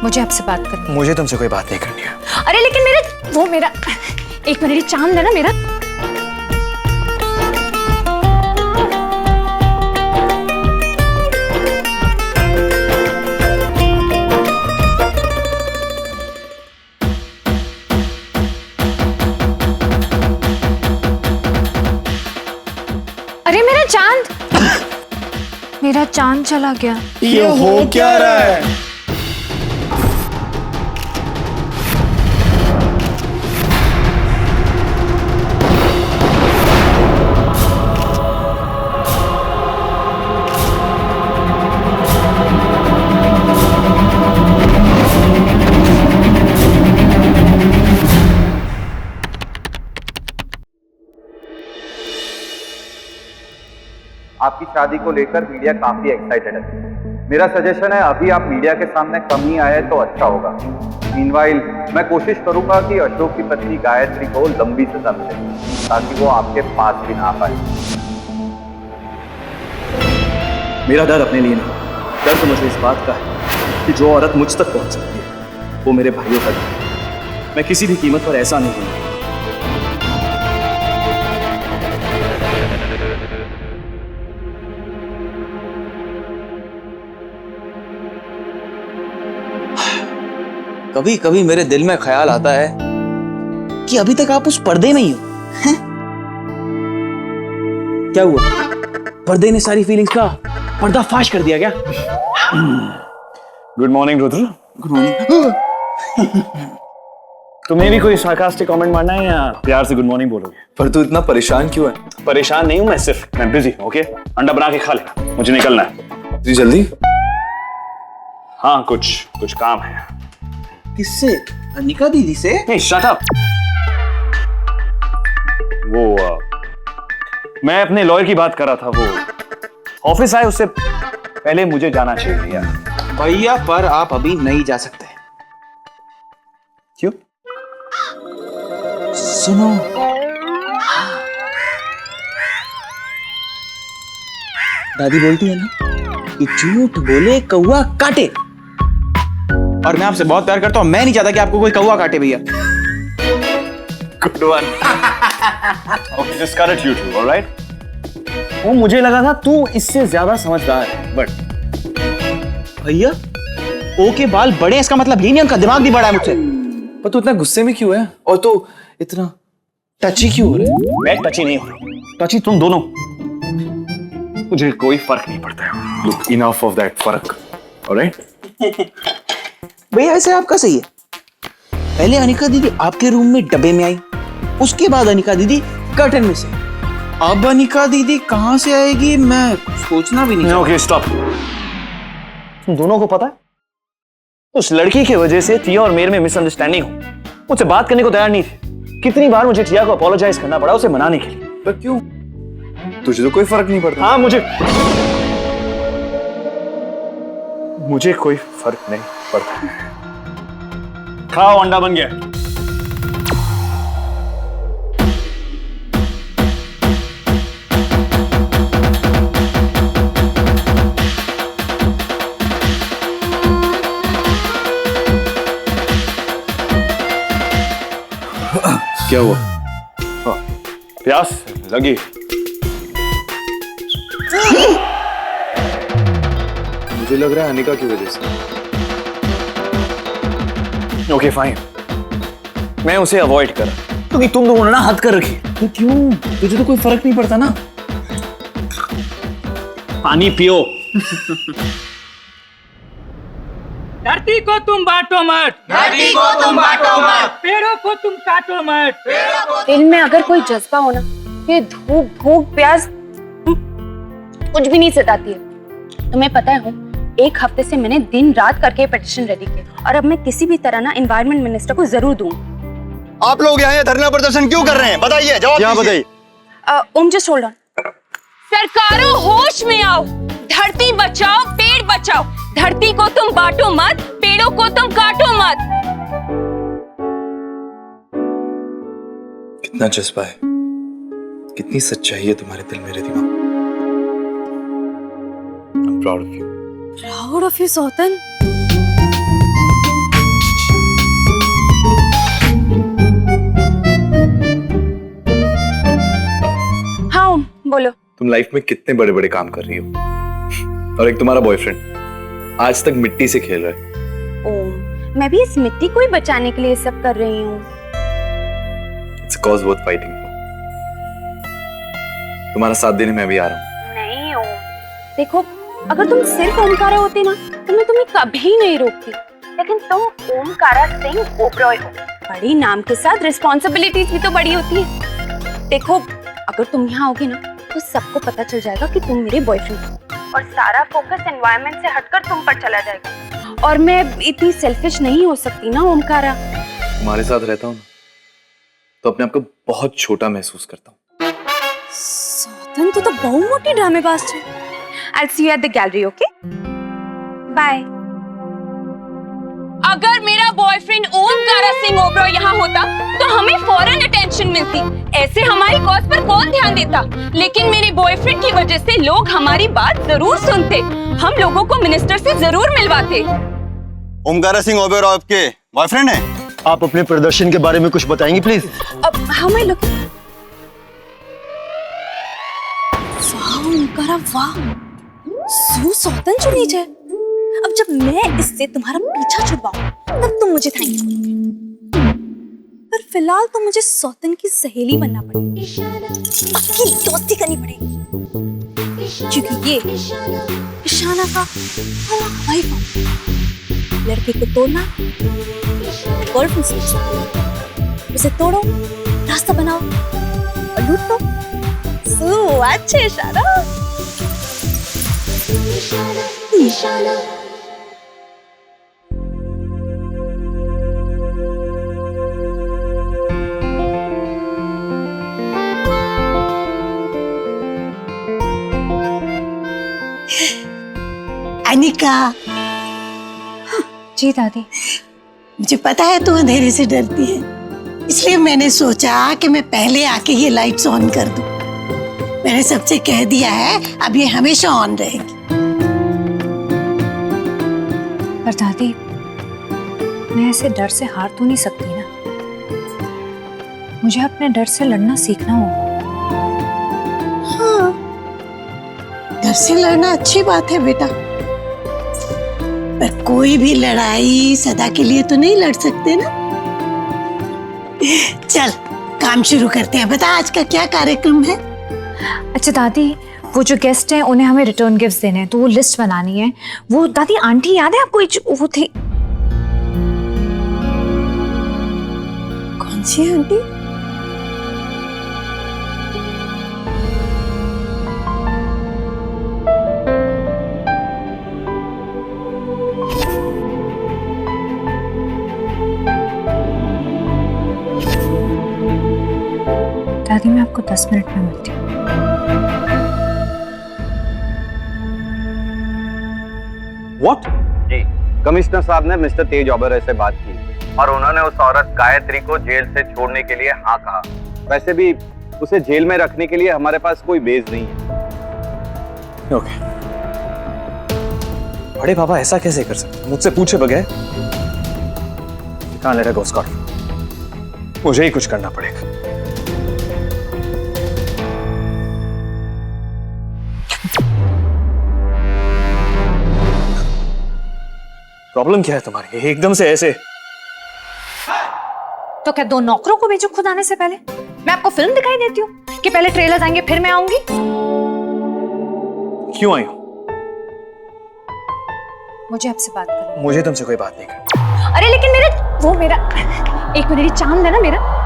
मुझे आपसे बात करनी है। मुझे तुमसे कोई बात नहीं करनी है। अरे लेकिन मेरा एक मिनट, चांद है ना मेरा। अरे मेरा चांद चला गया। ये हो क्या रहा है? आपकी शादी को लेकर मीडिया काफी एक्साइटेड है। मेरा सजेशन है अभी आप मीडिया के सामने कम ही आए तो अच्छा होगा। मीनवाइल मैं कोशिश करूंगा कि अशोक की पत्नी गायत्री को लंबी सजा मिले ताकि वो आपके पास भी ना आ पाए। मेरा डर अपने लिए नहीं, डर तो मुझे इस बात का है कि जो औरत मुझ तक पहुंच सकती है वो मेरे भाइयों का डर है। मैं किसी भी कीमत पर ऐसा नहीं हूं। कभी कभी मेरे दिल में ख्याल आता है कि अभी तक आप उस पर्दे में ही हो। हैं? क्या हुआ? पर्दे ने सारी फीलिंग्स का पर्दाफाश कर दिया क्या? Good morning Rudra. Good morning. तुम्हें भी कोई सार्कास्टिक कमेंट मारना है या प्यार से गुड मॉर्निंग बोलोगे? पर तू इतना परेशान क्यों है? परेशान नहीं हूं मैं बिजी हूं। ओके, अंडा बना के खा लेना, मुझे निकलना है। जी जल्दी? हाँ, कुछ काम है। किससे? अनिका दीदी से? नहीं, शट अप। मैं अपने लॉयर की बात कर रहा था। वो ऑफिस आए उससे पहले मुझे जाना चाहिए यार। भैया पर आप अभी नहीं जा सकते। क्यों? सुनो, दादी बोलती है ना कि झूठ बोले कौवा काटे, और मैं आपसे बहुत प्यार करता हूं। मैं नहीं चाहता कि आपको कोई कौवा काटे भैया। Good one. Okay, just cut it you too, alright? वो मुझे लगा था तू इससे ज्यादा समझदार है, बट भैया ओ के बाल बड़े हैं इसका मतलब ये नहीं उनका दिमाग भी बड़ा है मुझसे। पर तू इतना गुस्से में क्यों है? और तू इतना टची क्यों हो रहा है? मैं टची नहीं हो रहा, टची तुम दोनों। मुझे कोई फर्क नहीं पड़ता है। Look, enough of that फर्क, alright? भैया ऐसे आपका सही है। पहले अनिका दीदी आपके रूम में डब्बे में आई, उसके बाद अनिका दीदी कर्टन में से। अब अनिका दीदी कहां से आएगी मैं सोचना भी नहीं। Okay, stop. तुम दोनों को पता है उस लड़की की वजह से टिया और मेरे में मिसअंडरस्टैंडिंग हो। मुझसे बात करने को तैयार नहीं थी। कितनी बार मुझे टिया को अपोलोजाइज करना पड़ा उसे मनाने के लिए। पर क्यों? तुझे तो कोई फर्क नहीं पड़ता। हाँ, मुझे कोई फर्क नहीं पड़ता। खाओ, अंडा बन गया। क्या हुआ? प्यास लगी। मुझे लग रहा है अनिका की वजह से। ओके फाइन, मैं उसे अवॉइड कर, क्योंकि तुम दोनों ने ना हद कर रखी। तो क्यों? तुझे तो कोई फर्क नहीं पड़ता ना। पानी पियो। धरती को तुम बांटो मत, धरती को तुम बांटो मत, पेड़ों को तुम काटो मत। दिल में अगर कोई जज्बा हो ना, ये धूप भूख प्यास कुछ भी नहीं सताती है। तुम्हें पता है, 1 हफ्ते से मैंने दिन रात करके पिटीशन रेडी किया, और अब मैं किसी भी तरह ना एनवायरमेंट मिनिस्टर को जरूर दूंगा। आप लोग यहाँ धरना प्रदर्शन क्यों कर रहे हैं? बताइए, जवाब दीजिए। ओम जस्ट होल्ड ऑन। सरकारों होश में आओ, धरती बचाओ, पेड़ बचाओ। धरती को तुम बांटो मत, पेड़ों को तुम काटो मत। कितना जज्बा है, कितनी सच्चाई है तुम्हारे दिल मेरे दिमाग। I'm proud of you. Proud of you सौतन। तुम लाइफ में कितने बड़े बड़े काम कर रही हो, और एक तुम्हारा बॉयफ्रेंड आज तक मिट्टी से खेल रहा है। ओम, मैं भी इस मिट्टी को ही बचाने के लिए सब कर रही हूँ। It's a cause worth fighting for. तुम्हारा साथ देने मैं भी आ रहा हूँ। नहीं ओम, देखो अगर तुम सिर्फ ओमकारा होती ना तो मैं तुम्हें कभी नहीं रोकती, लेकिन तुम ओमकारा सिंह ओबरॉय हो। बड़ी नाम के साथ रिस्पॉन्सिबिलिटीज भी तो बड़ी होती है। देखो अगर तुम यहाँ आओगी ना तो सबको पता चल जाएगा कि तुम मेरे बॉयफ्रेंड हो और सारा फोकस एनवायरनमेंट से हटकर तुम पर चला जाएगा। और मैं इतनी सेल्फिश नहीं हो सकती ना ओमकारा। तुम्हारे साथ रहता हूँ ना तो अपने आप को बहुत छोटा महसूस करता हूँ। सौतन तो बहुत मोटी ड्रामेबाज है। I'll see you at the gallery, okay? Bye. अगर मेरा बॉयफ्रेंड ओमकारा सिंह ओबरॉय यहाँ होता तो हमें फौरन अटेंशन मिलती। ऐसे हमारी कॉज पर कौन ध्यान देता? लेकिन मेरे बॉयफ्रेंड की वजह से लोग हमारी बात जरूर सुनते। हम लोगों को मिनिस्टर से जरूर मिलवाते। ओमकारा सिंह ओबेरॉय आपके बॉयफ्रेंड है? आप अपने प्रदर्शन के बारे में कुछ बताएंगी प्लीज? अब हमें लोग वाह ओमकारा वाह, सो सौतन चुनी जाए। अब जब मैं इससे तुम्हारा पीछा छुड़वाऊं तब तुम मुझे थैंक यू करोगे। पर फिलहाल तो मुझे सौतन की सहेली बनना पड़ेगी, पक्की दोस्ती करनी पड़ेगी, क्योंकि ये इशाना का हवाई फॉर्म। लड़के को तोड़ना गर्लफ्रेंड से, उसे तोड़ो, रास्ता बनाओ और लूट लो। अच्छे इशारा। अनिका। जी दादी। मुझे पता है तू अंधेरे से डरती है, इसलिए मैंने सोचा कि मैं पहले आके ये लाइट्स ऑन कर दूं। मैंने सबसे कह दिया है अब ये हमेशा ऑन रहेगी। पर दादी मैं ऐसे डर से हार तो नहीं सकती ना, मुझे अपने डर से लड़ना सीखना होगा। हाँ, डर से लड़ना अच्छी बात है बेटा, पर कोई भी लड़ाई सदा के लिए तो नहीं लड़ सकते ना। चल काम शुरू करते हैं। बता आज का क्या कार्यक्रम है? अच्छा दादी, वो जो गेस्ट हैं उन्हें हमें रिटर्न गिफ्ट्स देने हैं, तो वो लिस्ट बनानी है। वो दादी आंटी याद है आपको, वो थी। कौन सी आंटी? दादी मैं आपको 10 मिनट में मिलती हूँ। What? जी, कमिश्नर साहब ने मिस्टर तेज ओबेरॉय से बात की और उन्होंने उस औरत गायत्री को जेल से छोड़ने के लिए हाँ कहा। वैसे भी उसे जेल में रखने के लिए हमारे पास कोई बेस नहीं है। ओके। बड़े पापा ऐसा कैसे कर सकते? मुझसे पूछे बगैर कहाँ ले रहा स्कॉट? मुझे ही कुछ करना पड़ेगा। प्रॉब्लम क्या है तुम्हारी? एकदम से ऐसे। तो क्या 2 नौकरों को भेजो खुद आने से पहले? मैं आपको फिल्म दिखाई देती हूँ कि पहले ट्रेलर आएंगे फिर मैं आऊंगी? क्यों आई हो? मुझे आपसे बात करनी। मुझे तुमसे कोई बात नहीं करनी। अरे लेकिन मेरा एक मेरी चांद है ना मेरा।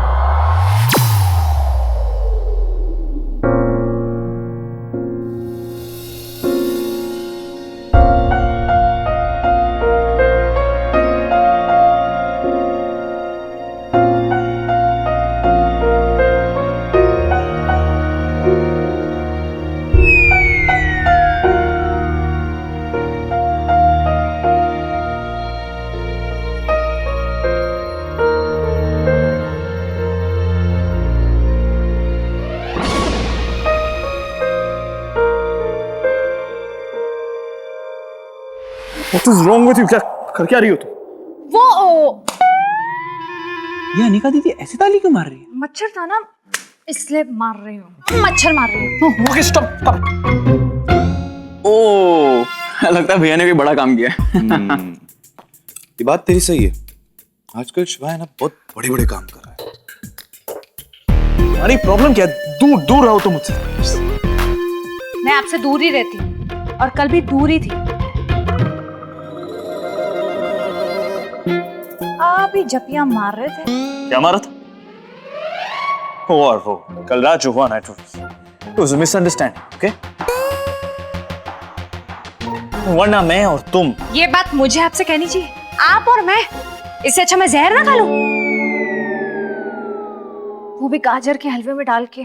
What is wrong with you? क्या रही हो तुम? वो ये अनिका दीदी ऐसे ताली क्यों मार रही है? मच्छर था ना, इसलिए मार रही हूँ, मच्छर मार रही हूँ। Okay stop. ओ लगता है भैया ने भी बड़ा काम किया है। ये बात तेरी सही है, आजकल शिवा है ना बहुत बड़े बड़े काम कर रहा है। अरे प्रॉब्लम क्या है? दूर दूर रहो तुम मुझसे। मैं आपसे दूर ही रहती हूँ और कल भी दूर ही थी। आप ही जपियां मार रहे थे। क्या मारा था? वो कल रात जो हुआ ना, इट वाज मिसअंडरस्टैंडिंग, ओके? वरना मैं और तुम। ये बात मुझे आपसे कहनी चाहिए, आप और मैं। इससे अच्छा मैं जहर ना खा लूं, वो भी गाजर के हलवे में डाल के।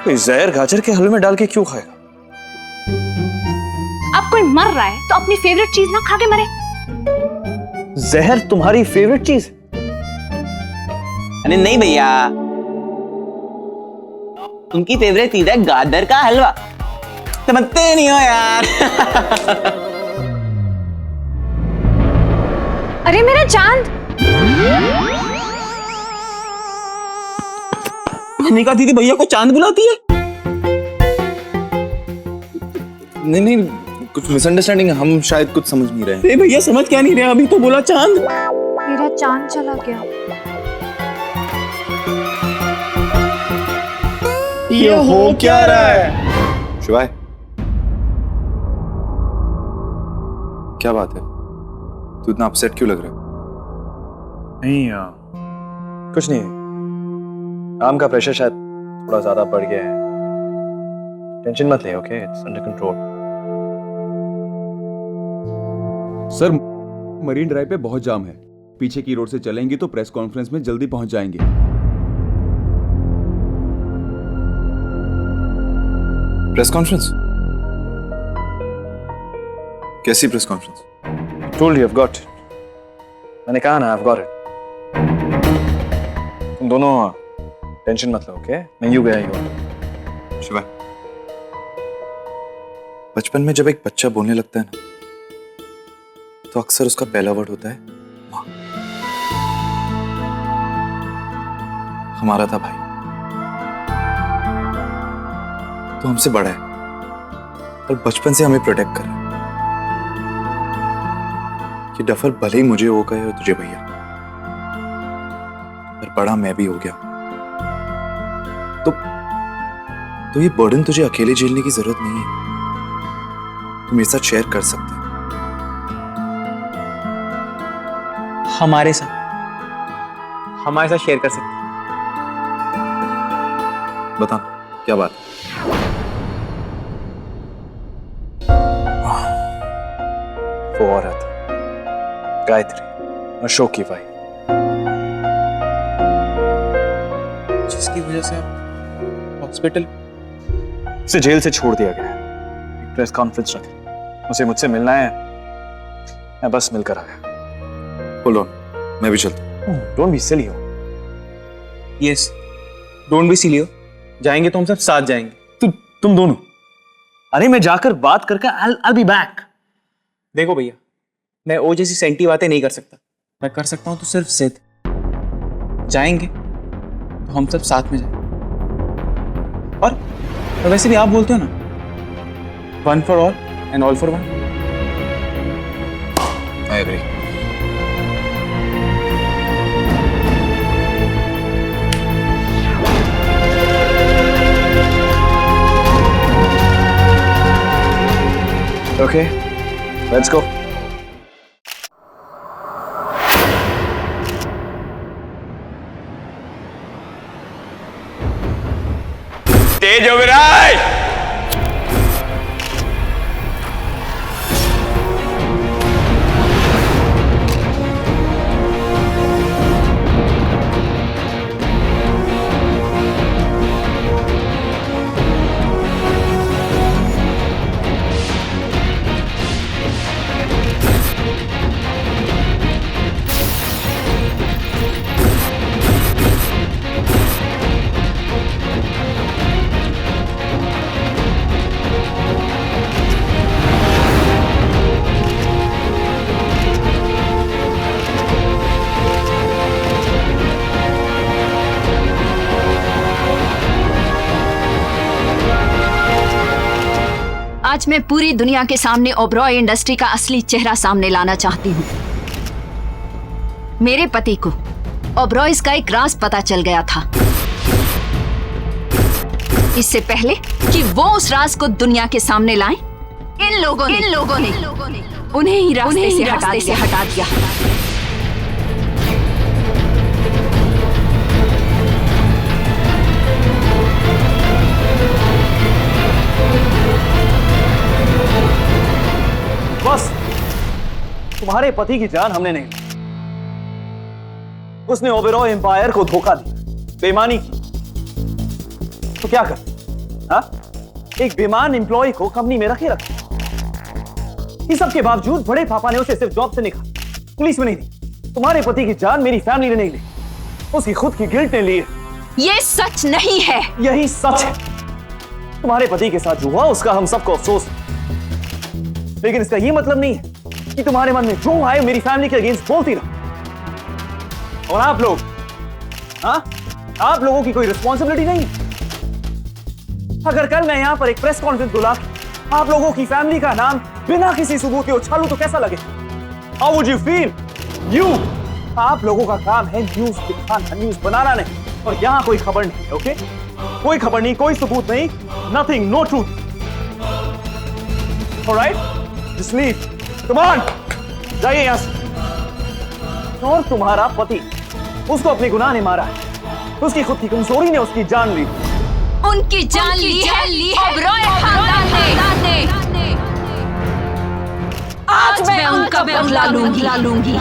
कोई जहर गाजर के हलवे में डाल के क्यों खाएगा? अब कोई मर रहा है तो अपनी फेवरेट चीज ना खा के मरे। जहर तुम्हारी फेवरेट चीज? अरे नहीं भैया, उनकी फेवरेट चीज है गाजर का हलवा। समझते नहीं हो यार। अरे मेरा चांद। अनिका दीदी भैया को चांद बुलाती है। नहीं नहीं, कुछ मिसअंडरस्टैंडिंग है, हम शायद कुछ समझ नहीं रहे हैं। अरे भैया समझ क्या नहीं रहे, अभी तो बोला चांद। मेरा चांद चला गया। ये हो क्या रहा है? शिवाय, क्या बात है? तू इतना अपसेट क्यों लग रहा है? नहीं कुछ नहीं, काम का प्रेशर शायद थोड़ा ज्यादा बढ़ गया है। टेंशन मत ले, okay? It's under control. Sir, marine drive पे बहुत जाम है, पीछे की रोड से चलेंगे तो प्रेस कॉन्फ्रेंस में जल्दी पहुंच जाएंगे। Press conference? कैसी press conference? Told you I've got it. मैंने कहा ना I've got it. तुम दोनों टेंशन मत लो, ओके? मैं यूं गया यूं। शिवा, बचपन में जब एक बच्चा बोलने लगता है ना, तो अक्सर उसका पहला वर्ड होता है माँ। हमारा था भाई, तो हमसे बड़ा है और बचपन से हमें प्रोटेक्ट कर रहा है। ये डफर भले ही मुझे हो गए और तुझे भैया, पर बड़ा मैं भी हो गया। तो ये बर्डन तुझे अकेले झेलने की जरूरत नहीं है, तू मेरे साथ शेयर कर सकता है। हमारे साथ शेयर कर सकते। बता क्या बात है? वो औरत गायत्री, अशोक की वाइफ, जिसकी वजह से आप हॉस्पिटल। उसे जेल से छोड़ दिया गया है। एक प्रेस कॉन्फ्रेंस रखी, उसे मुझसे मिलना है, मैं बस मिलकर आ गया। होल्ड ऑन, मैं भी चलता हूं। Don't be silly. Yes, don't be silly. जाएंगे तो हम सब साथ जाएंगे। तुम दोनों? अरे मैं जाकर बात करके I'll be back। देखो भैया, मैं ओ जैसी सेंटी बातें नहीं कर सकता, मैं कर सकता हूं तो सिर्फ जिद। जाएंगे तो हम सब साथ में जाएंगे। और वैसे भी आप बोलते हो ना, one for all and all for one. I agree. Okay, let's go. Tej Oberoi. आज मैं पूरी दुनिया के सामने ओबरॉय इंडस्ट्री का असली चेहरा सामने लाना चाहती हूँ। मेरे पति को ओबरॉयज का एक राज पता चल गया था। इससे पहले कि वो उस राज को दुनिया के सामने लाएं, इन लोगों ने उन्हें ही रास्ते से हटा दिया। बस तुम्हारे पति की जान हमने नहीं ली। उसने ओबेरॉय एम्पायर को धोखा दिया, बेईमानी की। तो क्या कर? हाँ? एक बेईमान एम्प्लॉय को कंपनी में रखे रखा। इस सब के बावजूद बड़े पापा ने उसे सिर्फ जॉब से निकाला, पुलिस में नहीं दी। तुम्हारे पति की जान मेरी फैमिली ने नहीं ली, उसकी खुद की गिल्ट ने ली। ये सच नहीं है। यही सच है। तुम्हारे पति के साथ जो हुआ उसका हम सबको अफसोस है, लेकिन इसका ये मतलब नहीं है कि तुम्हारे मन में जो आए मेरी फैमिली के अगेंस्ट बोलती रहो। और आप लोग, हाँ, आप लोगों की कोई रिस्पॉन्सिबिलिटी नहीं है। अगर कल मैं यहां पर एक प्रेस कॉन्फ्रेंस बुला के आप लोगों की फैमिली का नाम बिना किसी सबूत के उछालूं तो कैसा लगे? How would you feel? आप लोगों का काम है न्यूज दिखाना, न्यूज बनाना नहीं। और यहां कोई खबर नहीं है, ओके? कोई खबर नहीं, कोई सबूत नहीं, nothing, no truth. Alright, just leave, come on, जाइए यहां से। और तुम्हारा पति, उसको अपने गुनाह ने मारा है, उसकी खुद की कमजोरी ने उसकी जान ली। उनकी जान ली है ओबरॉय खानदान ने। आज मैं उनका बदला लूंगी।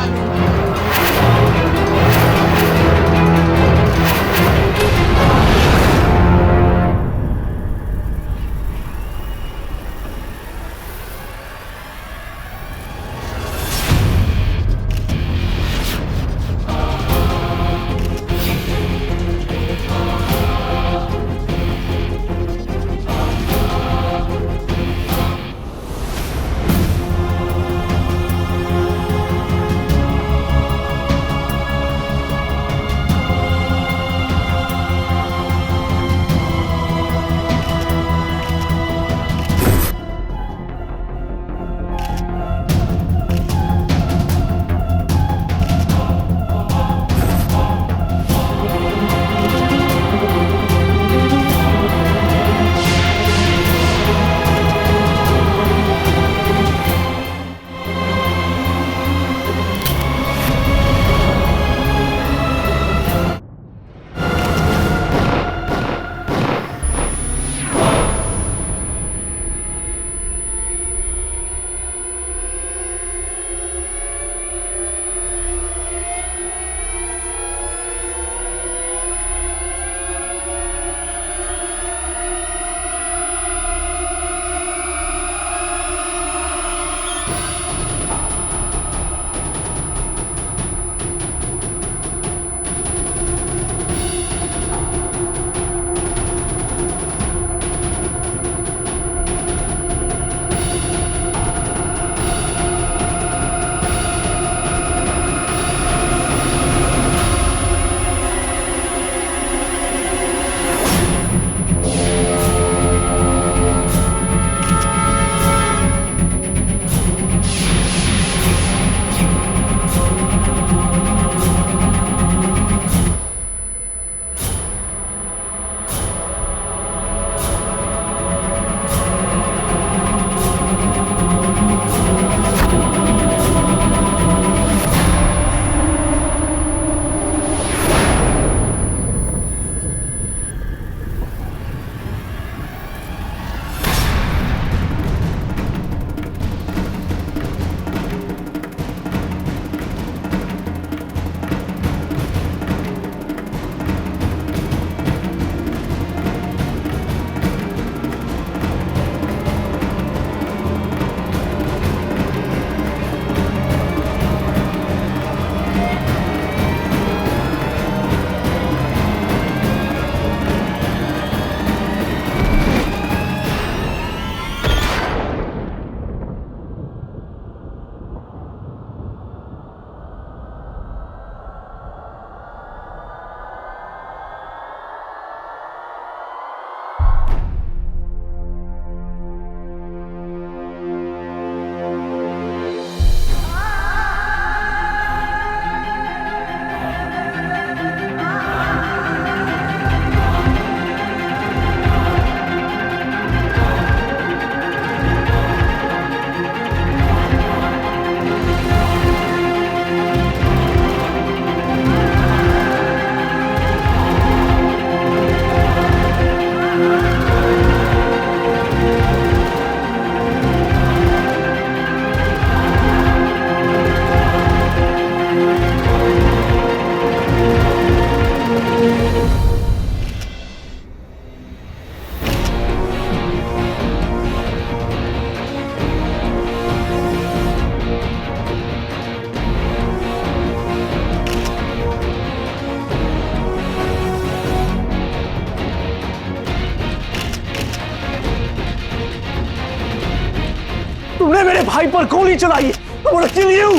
तुमने मेरे भाई पर गोली चलाई है। I wanna kill you!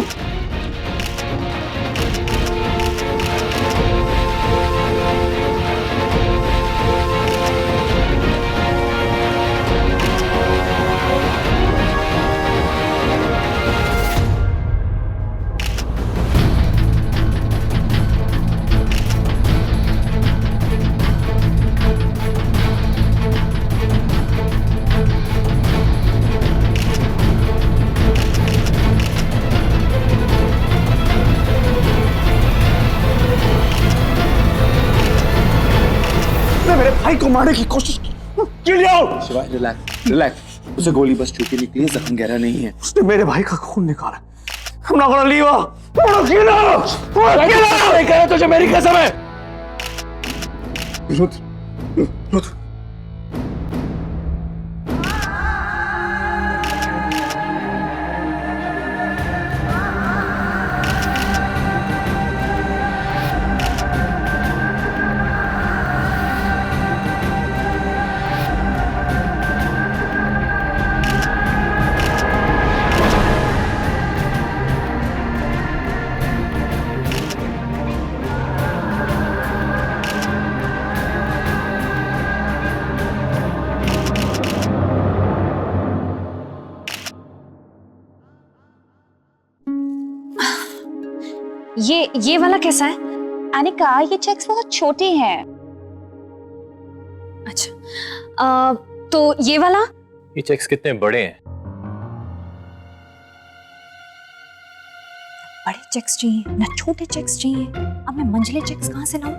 मेरे भाई को मारने की कोशिश की। Kill you! शिवाय रिलैक्स रिलैक्स, उसे गोली बस चूकी निकली है, जख्म गहरा नहीं है। उसने मेरे भाई का खून निकाला। I'm not gonna leave her! I'm gonna kill her! I'm gonna kill her! मैं कह रहा तुझे मेरी कसम है। रुद्र, ये वाला कैसा है? अनिका, ये चेक्स बहुत छोटे हैं। अच्छा, तो ये वाला? ये चेक्स कितने बड़े हैं? बड़े चेक्स चाहिए ना छोटे चेक्स चाहिए। अब मैं मंझले चेक्स कहां से लाऊं?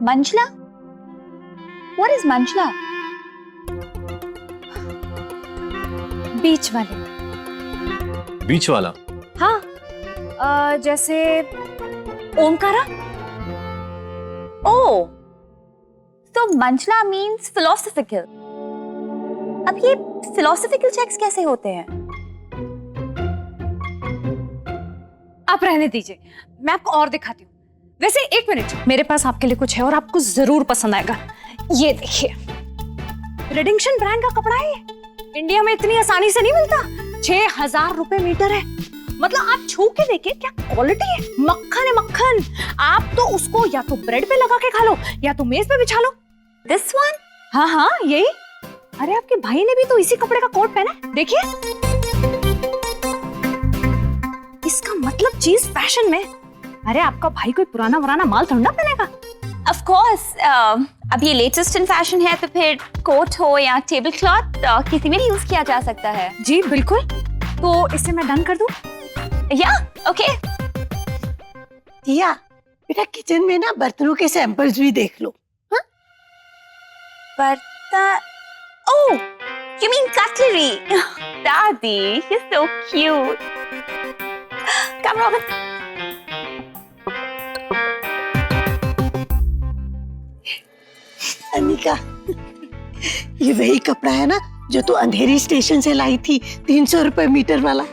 मंझला? What is मंझला? बीच वाले। बीच वाला? हाँ, जैसे ओमकारा। Oh, so मंझला means philosophical. अब ये philosophical checks कैसे होते हैं? आप रहने दीजिए, मैं आपको और दिखाती हूँ। वैसे एक मिनट, मेरे पास आपके लिए कुछ है और आपको जरूर पसंद आएगा। ये देखिए, रेडिंगशन ब्रांड का कपड़ा है। इंडिया में इतनी आसानी से नहीं मिलता। 6000 रुपए मीटर है। मतलब आप छू के देखिए क्या क्वालिटी है। मक्खन है मक्खन। आप तो उसको या तो ब्रेड पे लगा के खा लो या तो मेज पे बिछा लो। This one? हाँ हाँ, यही। अरे आपके भाई ने भी तो इसी कपड़े का कोट पहना है, देखिए। इसका मतलब चीज फैशन में। अरे आपका भाई कोई पुराना वराना माल थोड़ा पहनेगा। Of course, अब ये लेटेस्ट इन फैशन है तो फिर कोट हो या टेबल क्लॉथ किसी में भी यूज किया जा सकता है। जी बिल्कुल। तो इसे मैं डन कर दूं? या ओके। दिया, बेटा किचन में ना बर्तनों के सैंपल्स भी देख लो। हाँ? बर्तन? Oh, you mean cutlery? Daddy, you're so cute. Come, Robin. Anika, ये वही कपड़ा है ना जो तू अंधेरी स्टेशन से लाई थी, 300 रुपए मीटर वाला।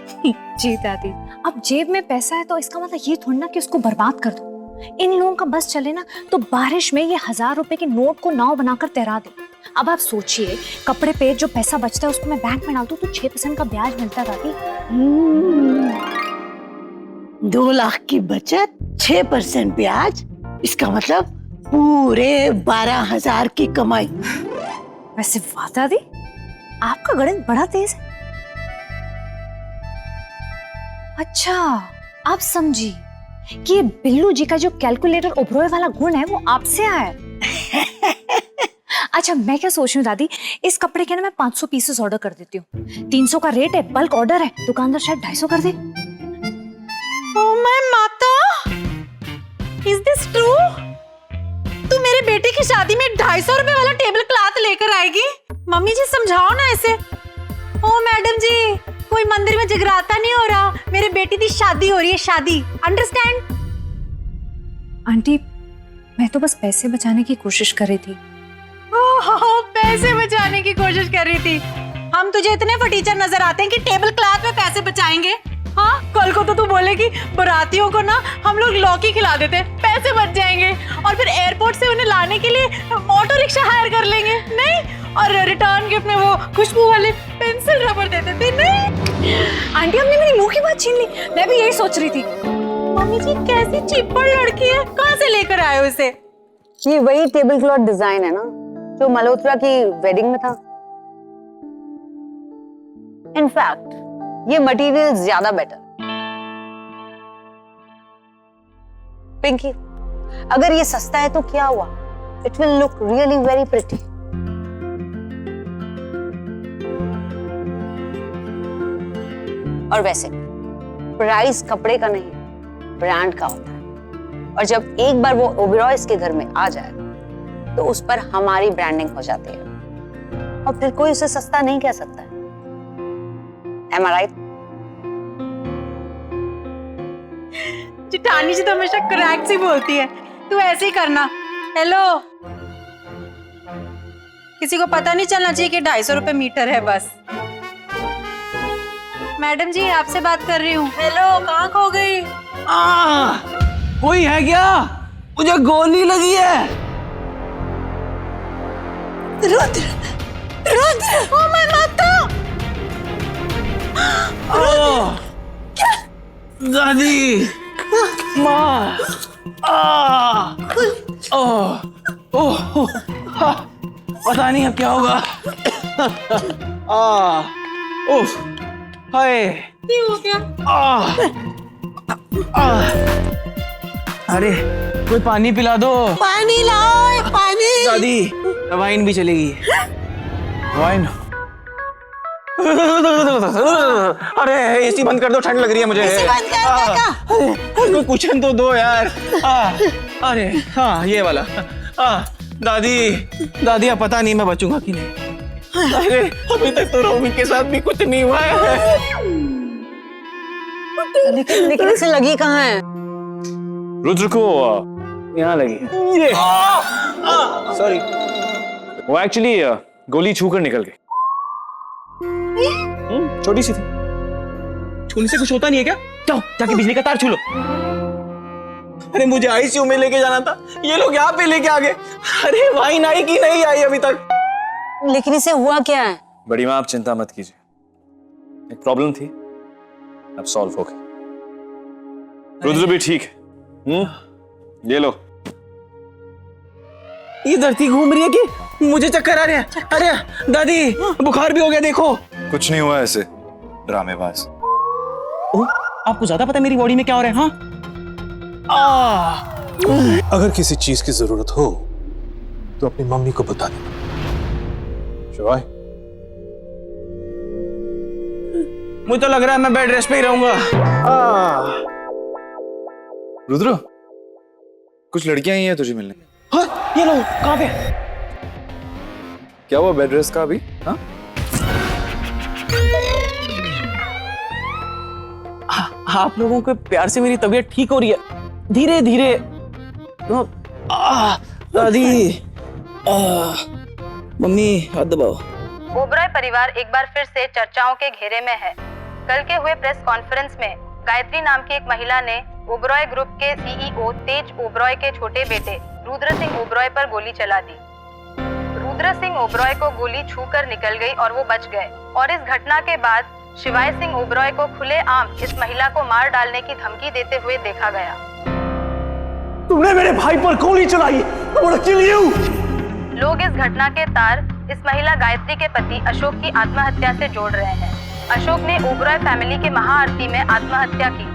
जी दादी, अब जेब में पैसा है तो इसका मतलब ये थोड़ी ना कि उसको बर्बाद कर दो। इन लोगों का बस चले ना तो बारिश में ये 1000 रुपए के नोट को नाव बनाकर तैरा दे। अब आप सोचिए, कपड़े पे जो पैसा बचता है उसको मैं बैंक में डाल दूं तो 6% का ब्याज मिलता है दादी। 2 लाख की बचत, 6% ब्याज, इसका मतलब पूरे 12,000 की कमाई। वैसे वाह दादी, आपका गणित बड़ा तेज है। अच्छा, आप समझी कि ये बिल्लू जी का जो कैलकुलेटर उभरोए वाला गुण है वो आपसे आया है। अच्छा, मैं क्या सोच रही हूँ दादी, इस कपड़े के ना मैं 500 पीसेस ऑर्डर कर देती हूँ। 300 का रेट है, बल्क ऑर्डर है, दुकानदार शायद 250 कर दे। ओह माय माता, इज दिस ट्रू? तू मेरे बेटे की शादी में 250 रुपए वाला टेबल क्लॉथ लेकर आएगी? मम्मी जी समझाओ ना इसे। ओ मैडम जी, कोई मंदिर में जगराता नहीं हो रहा, मेरे बेटी की शादी हो रही है, शादी, अंडरस्टैंड? आंटी, मैं तो बस पैसे बचाने की कोशिश कर रही थी। ओह, पैसे बचाने की कोशिश कर रही थी? हम तुझे इतने फटीचर नजर आते हैं कि टेबल क्लॉथ में पैसे बचाएंगे? हाँ, कल को तो तू बोलेगी बारातियों को ना हम लोग लौकी खिला देते, पैसे बच जाएंगे, और फिर एयरपोर्ट से उन्हें लाने के लिए ऑटो रिक्शा हायर कर लेंगे, नहीं? और रिटर्न गिफ्ट में वो खुशबू वाले पेंसिल रबर छीन ली। मैं भी यही सोच रही थी। मम्मी जी कैसी चिप्पड़ लड़की है, कहाँ से लेकर आए हो इसे? ये वही टेबल क्लॉथ डिजाइन है ना जो मल्होत्रा की वेडिंग में था। इनफैक्ट ये मटेरियल ज्यादा बेटर। पिंकी, अगर ये सस्ता है तो क्या हुआ? It will look really very pretty. और वैसे प्राइस कपड़े का नहीं, ब्रांड का होता है। और जब एक बार वो ओबेरॉयज के घर में आ जाए तो उस पर हमारी ब्रांडिंग हो जाती है और फिर कोई उसे सस्ता नहीं कह सकता है। Am I right? जिठानी जी तो हमेशा करेक्ट सी बोलती है, तू ऐसे ही करना। हेलो, किसी को पता नहीं चलना चाहिए कि 250 रुपए मीटर है बस। मैडम जी आपसे बात कर रही हूँ। हेलो, कहाँ खो गई? कोई है क्या? मुझे गोली लगी है। रुद्र, रुद्र, ओ माय माता! क्या? दादी, माँ, पता नहीं अब क्या होगा। उफ, हाय, क्या हो गया? अरे कोई पानी पिला दो। पानी लाओ, पानी। दादी, वाइन भी चलेगी। वाइन। अरे एसी बंद कर दो, ठंड लग रही है मुझे। एसी बंद कर देगा? कुशन तो दो यार। अरे हाँ, ये वाला। दादी, दादी अब पता नहीं मैं बचूंगा कि नहीं। अरे अभी तक तो रोमी के साथ भी कुछ नहीं हुआ है। लेकिन इसे लगी कहाँ है? रुद्र को यहाँ लगी। ये सॉरी, वो एक्चुअली गोली छूकर निकल गई। छोटी सी थी। छूने से कुछ होता नहीं है क्या? जाओ जाके बिजली का तार छू लो। अरे मुझे आईसीयू में लेके जाना था, ये लोग यहाँ पे लेके आ गए। अरे वाइन आई कि नहीं आई अभी तक? लेकिन इसे हुआ क्या है? बड़ी माँ आप चिंता मत कीजिए, एक प्रॉब्लम थी, अब सॉल्व हो गई। रुद्र भी ठीक है। ये लो। ये धरती घूम रही है कि मुझे चक्कर आ रहे हैं? अरे दादी, बुखार भी हो गया देखो। कुछ नहीं हुआ ऐसे ड्रामेबाज। आपको ज्यादा पता है मेरी बॉडी में क्या हो रहा है? हाँ, अगर किसी चीज की जरूरत हो तो अपनी मम्मी को बता देना। शिवाय, मुझे तो लग रहा है मैं बेड रेस्ट पे ही रहूंगा। रुद्र, कुछ लड़कियां ही हैं तुझे मिलने। हाँ, ये लो, कहाँ पे? क्या हुआ बेड रेस्ट का अभी? हाँ? आप लोगों के प्यार से मेरी तबीयत ठीक हो रही है, धीरे धीरे। दादी, मम्मी हाथ दबाओ। ओबेरॉय परिवार एक बार फिर से चर्चाओं के घेरे में है। कल के हुए प्रेस कॉन्फ्रेंस में गायत्री नाम की एक महिला ने ओबेरॉय ग्रुप के सीईओ तेज ओबेरॉय के छोटे बेटे रुद्र सिंह ओबेरॉय पर गोली चला दी। रुद्र सिंह ओबेरॉय को गोली छूकर निकल गई और वो बच गए। और इस घटना के बाद शिवाय सिंह ओबेरॉय को खुलेआम इस महिला को मार डालने की धमकी देते हुए देखा गया। तुमने मेरे भाई पर गोली चलाई। I wanna kill you! लोग इस घटना के तार इस महिला गायत्री के पति अशोक की आत्महत्या से जोड़ रहे हैं। अशोक ने ओबेरॉय फैमिली के महाआरती में आत्महत्या की।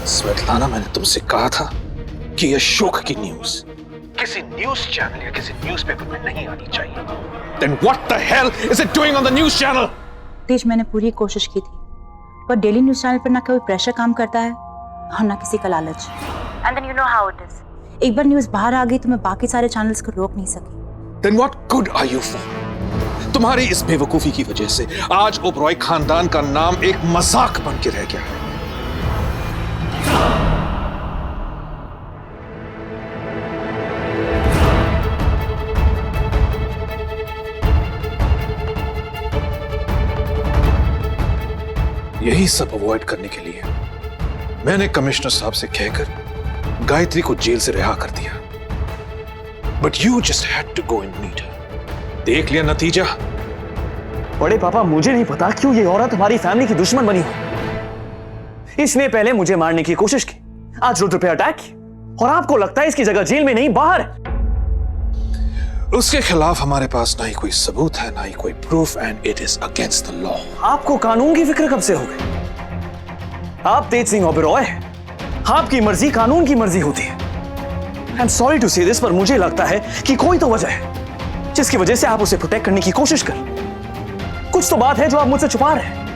स्वेटलाना, मैंने तुमसे कहा था कि अशोक की न्यूज किसी न्यूज चैनल या किसी न्यूज़पेपर में नहीं आनी चाहिए। Then what the hell is it doing on the news channel? तेज, मैंने पूरी कोशिश की थी, पर डेली न्यूज चैनल पर ना कोई प्रेशर काम करता है और ना किसी का लालच। And then you know how it is. एक बार न्यूज बाहर आ गई तो मैं बाकी सारे चैनल्स को रोक नहीं सकी। Then what good are you for? तुम्हारी इस बेवकूफी की वजह से आज ओबेरॉय खानदान का नाम एक मजाक बन के रह गया है। यही सब अवॉइड करने के लिए मैंने कमिश्नर साहब से कहकर गायत्री को जेल से रिहा कर दिया। But you just had to go and meet her. देख लिया नतीजा। बड़े पापा, मुझे नहीं पता क्यों ये औरत हमारी फैमिली की दुश्मन बनी हो। इसने पहले मुझे मारने की कोशिश की, आज रुद्र पे अटैक की, और आपको लगता है इसकी जगह जेल में नहीं बाहर है। उसके खिलाफ हमारे पास ना ही कोई सबूत है, ना ही कोई proof, and it is against the law. आपको कानून की फिक्र कब से हो गई? आप तेज सिंह ओबेरॉय, आपकी मर्जी कानून की मर्जी होती है। आई एम सॉरी टू से दिस, पर मुझे लगता है कि कोई तो वजह है जिसकी वजह से आप उसे प्रोटेक्ट करने की कोशिश कर। कुछ तो बात है जो आप मुझसे छुपा रहे हैं।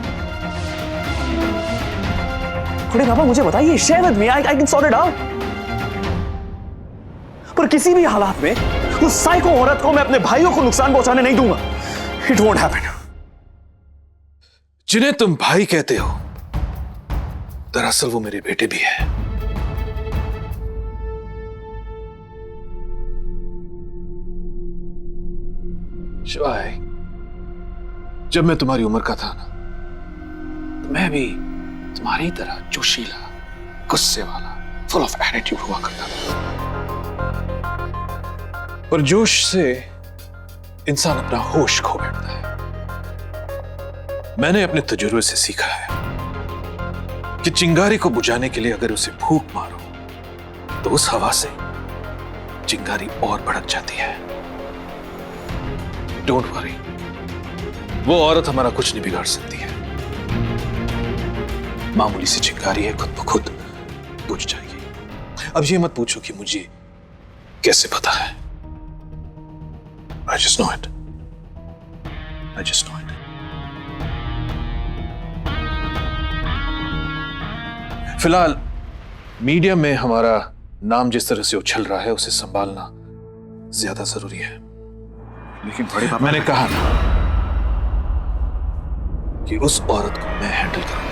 बड़े पापा, मुझे बताइए, share with me, I can sort it out. पर किसी भी हालात में उस साइको औरत को मैं अपने भाइयों को नुकसान पहुंचाने नहीं दूंगा। It won't happen. जिन्हें तुम भाई कहते हो, दरअसल वो मेरे बेटे भी है। शिवाय, जब मैं तुम्हारी उम्र का था ना, तो मैं भी तुम्हारी तरह जोशीला, गुस्से वाला, फुल ऑफ एटीट्यूड हुआ करता था। पर जोश से इंसान अपना होश खो बैठता है। मैंने अपने तजुर्बे से सीखा है कि चिंगारी को बुझाने के लिए अगर उसे फूंक मारो तो उस हवा से चिंगारी और भड़क जाती है। डोंट वरी, वो औरत हमारा कुछ नहीं बिगाड़ सकती है। मामूली सी चिंगारी है, खुद ब खुद बुझ जाएगी। अब ये मत पूछो कि मुझे कैसे पता है। I just know it. I just know it. फिलहाल मीडिया में हमारा नाम जिस तरह से उछल रहा है, उसे संभालना ज्यादा जरूरी है। लेकिन बड़े पापा, मैंने कहा ना कि उस औरत को मैं हैंडल करूंगा।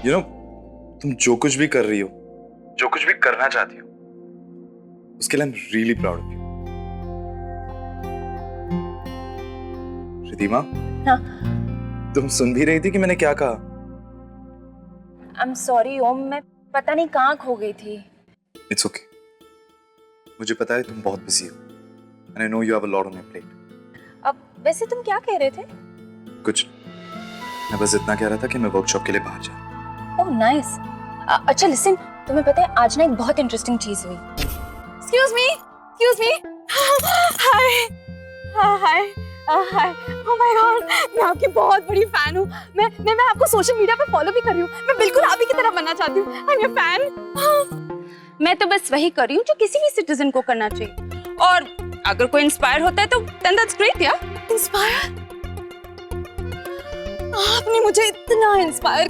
You know, तुम जो कुछ भी कर रही हो, जो कुछ भी करना चाहती हो, उसके लिए I'm really proud of you. Ridhima, हाँ? तुम सुन भी रही थी कि मैंने क्या कहा? I'm sorry ओम, मैं पता नहीं कहाँ खो गई थी। It's okay. मुझे पता है तुम बहुत बिजी हो, and I know you have a lot on your plate. अब वैसे तुम क्या कह रहे थे? कुछ, मैं बस इतना कह रहा था कि मैं वर्कशॉप के लिए बाहर जा रहा हूँ। Oh nice. अच्छा लिसन, तुम्हें पता है आज ना एक बहुत इंटरेस्टिंग चीज हुई। Excuse me, hi hi hi, oh my God, मैं आपकी बहुत बड़ी फैन हूँ। मैं आपको सोशल मीडिया पे फॉलो भी कर रही हूँ। मैं बिल्कुल आप ही की तरह बनना चाहती हूँ। I am your fan. मैं तो बस वही कर रही हूँ जो किसी भी सिटीजन को करना चाहिए, और अगर कोई इंस्पायर होता है तो then that's great यार। इंस्पायर? आपने मुझे इतना इंस्पायर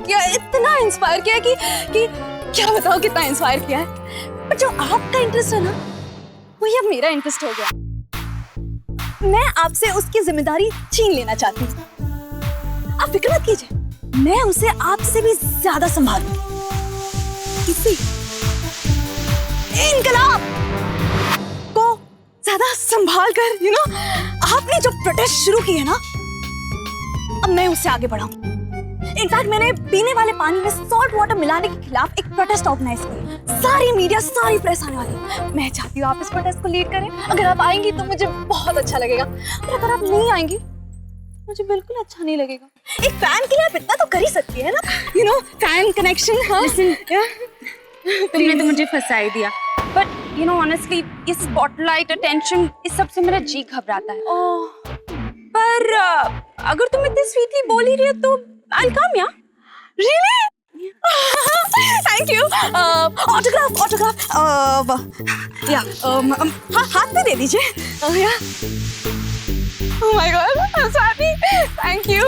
किया कि क्या बताओ कितना इंस्पायर किया है। पर जो आपका इंटरेस्ट है ना, वही अब मेरा इंटरेस्ट हो गया। मैं आपसे उसकी जिम्मेदारी छीन लेना चाहती हूँ। आप फिक्र मत कीजिए, मैं उसे आपसे भी ज्यादा संभालूंगी। इसी इनकलाब को ज्यादा संभाल कर, आपने जो प्रोटेस्ट शुरू की है ना, अब मैं उससे आगे बढ़ाऊंगी। इनफैक्ट मैंने पीने वाले पानी में सॉल्ट वाटर मिलाने के खिलाफ एक प्रोटेस्ट ऑर्गेनाइज किया। सारी मीडिया, सारी प्रेस आने वाली है। मैं चाहती हूँ आप इस प्रोटेस्ट को लीड करें। अगर आप आएंगी तो मुझे बहुत अच्छा लगेगा, और अगर आप नहीं आएंगी मुझे बिल्कुल अच्छा नहीं लगेगा। एक फैन के लिए आप इतना तो कर ही सकती है ना, फैन कनेक्शन। तुमने तो मुझे फंसा ही दिया, बट ऑनेस्टली ये स्पॉटलाइट, अटेंशन, इस सब से मेरा जी घबराता है। पर अगर तुम इतनी स्वीटली बोल ही रही हो तो I'll come, yeah? Really? Thank you. Autograph. Yeah. हाथ पे दे दीजिए। Yeah. Oh my God, I'm so happy. Thank you.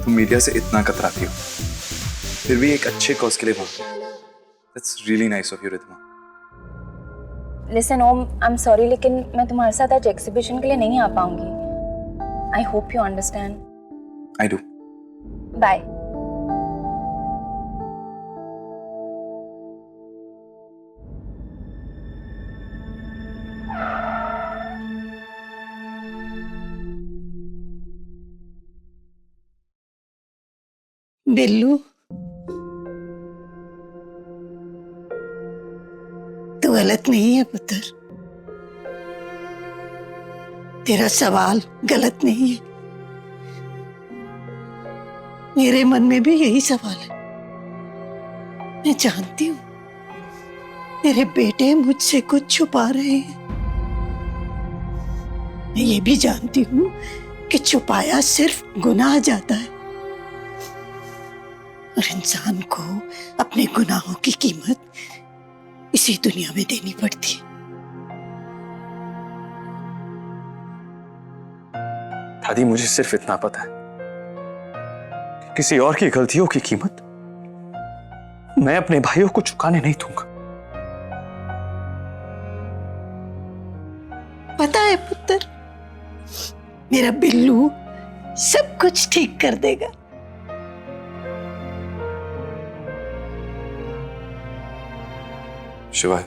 तुम मीडिया से इतना कतराती हो, फिर भी एक अच्छे कॉज के लिए बोलती हो। That's really nice of you, Ridhima. Listen Om, I am sorry, लेकिन मैं तुम्हारे साथ आज एग्जीबिशन के लिए नहीं आ पाऊंगी। I hope you understand. I do. Bye. Billu, तू गलत नहीं है पुत्र। तेरा सवाल गलत नहीं है। मेरे मन में भी यही सवाल है। मैं जानती हूँ मेरे बेटे मुझसे कुछ छुपा रहे हैं। मैं ये भी जानती हूँ कि छुपाया सिर्फ गुनाह जाता है और इंसान को अपने गुनाहों की कीमत इसी दुनिया में देनी पड़ती है। दादी, मुझे सिर्फ इतना पता है कि किसी और की गलतियों की कीमत मैं अपने भाइयों को चुकाने नहीं दूंगा। पता है पुत्र, मेरा बिल्लू सब कुछ ठीक कर देगा। शिवाय,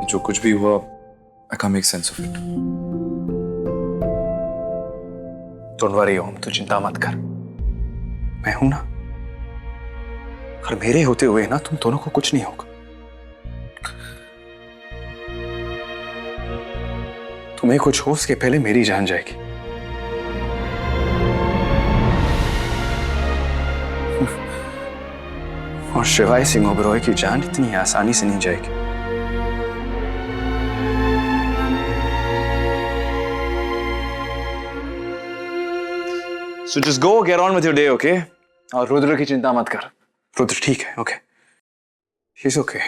जो कुछ भी हुआ, I can't make sense of it. Don't worry ओम, तू चिंता मत कर, मैं हूं ना। और मेरे होते हुए ना तुम दोनों को कुछ नहीं होगा। तुम्हें कुछ हो उसके पहले मेरी जान जाएगी। और शिवाय सिंह ओबेरॉय की जान इतनी आसानी से नहीं जाएगी। So just go get on with your day, okay? और रुद्र की चिंता मत कर। रुद्र ठीक है, okay? He's okay.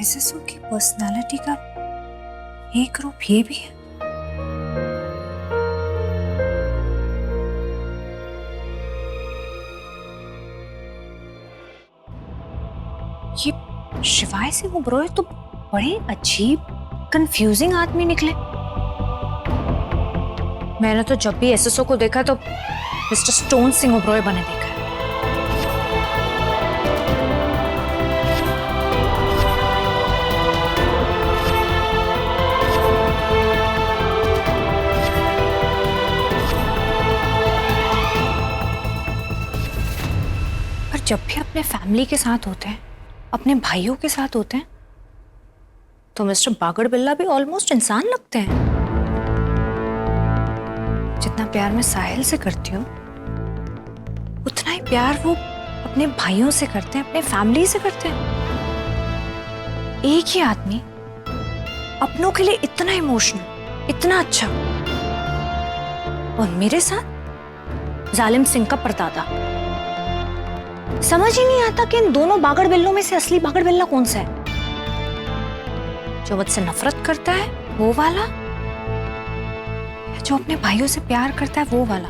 एसएसओ की पर्सनालिटी का एक रूप ये भी है। ये शिवाय सिंह ओबेरॉय तो बड़े अजीब कंफ्यूजिंग आदमी निकले। मैंने तो जब भी एसएसओ को देखा तो मिस्टर स्टोन सिंह ओबेरॉय बने देखा है। जब भी अपने फैमिली के साथ होते हैं, अपने भाइयों के साथ होते हैं, तो मिस्टर बागड़ बिल्ला भी ऑलमोस्ट इंसान लगते हैं। जितना प्यार मैं साहिल से करती हूँ, उतना ही प्यार वो अपने भाइयों से करते हैं, अपने फैमिली से करते हैं। एक ही आदमी अपनों के लिए इतना इमोशनल, इतना अच्छा, और मेरे साथ जालिम सिंह का परदादा। समझ ही नहीं आता कि इन दोनों बागड़ बिल्लों में से असली बागड़ बिल्ला कौन सा है। जो मुझसे नफरत करता है वो वाला, या जो अपने भाइयों से प्यार करता है वो वाला।